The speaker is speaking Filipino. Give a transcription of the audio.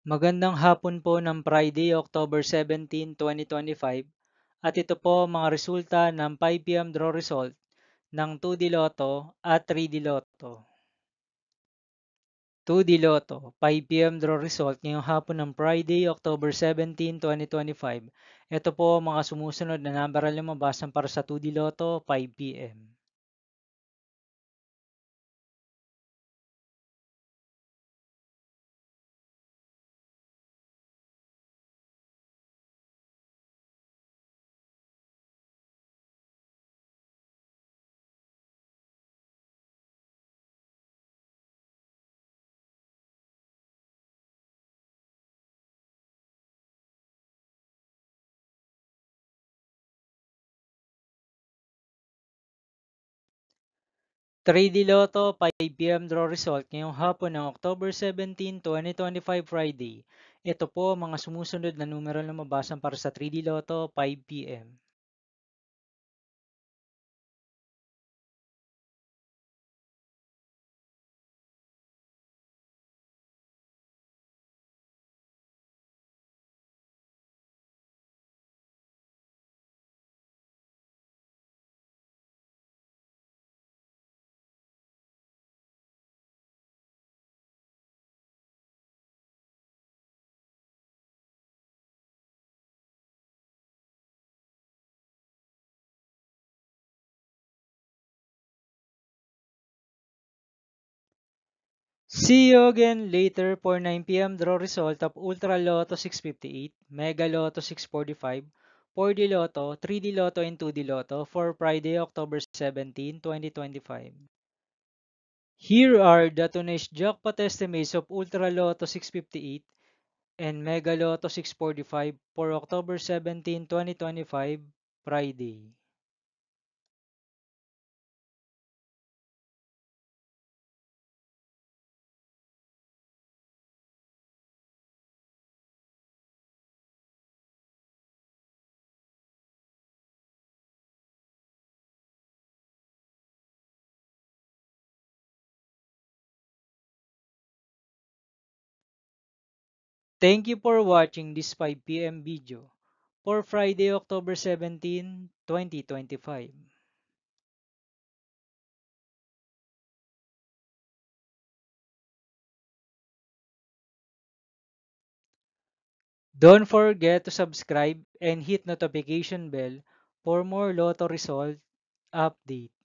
Magandang hapon po ng Friday, October 17, 2025, at ito po ang mga resulta ng 5 p.m. draw result ng 2D Lotto at 3D Lotto. 2D Lotto, 5 p.m. draw result ngayong hapon ng Friday, October 17, 2025. Ito po ang mga sumusunod na number na lumabas para sa 2D Lotto 5 p.m. 3D Lotto 5 p.m. draw result ngayong hapon ng October 17, 2025 Friday. Ito po ang mga sumusunod na numero na mabasan para sa 3D Lotto 5 p.m. See you again later for 9 p.m. draw result of Ultra Lotto 658, Mega Lotto 645, 4D Lotto, 3D Lotto, and 2D Lotto for Friday, October 17, 2025. Here are the today's jackpot estimates of Ultra Lotto 658 and Mega Lotto 645 for October 17, 2025, Friday. Thank you for watching this 5 p.m. video for Friday, October 17, 2025. Don't forget to subscribe and hit notification bell for more Lotto result update.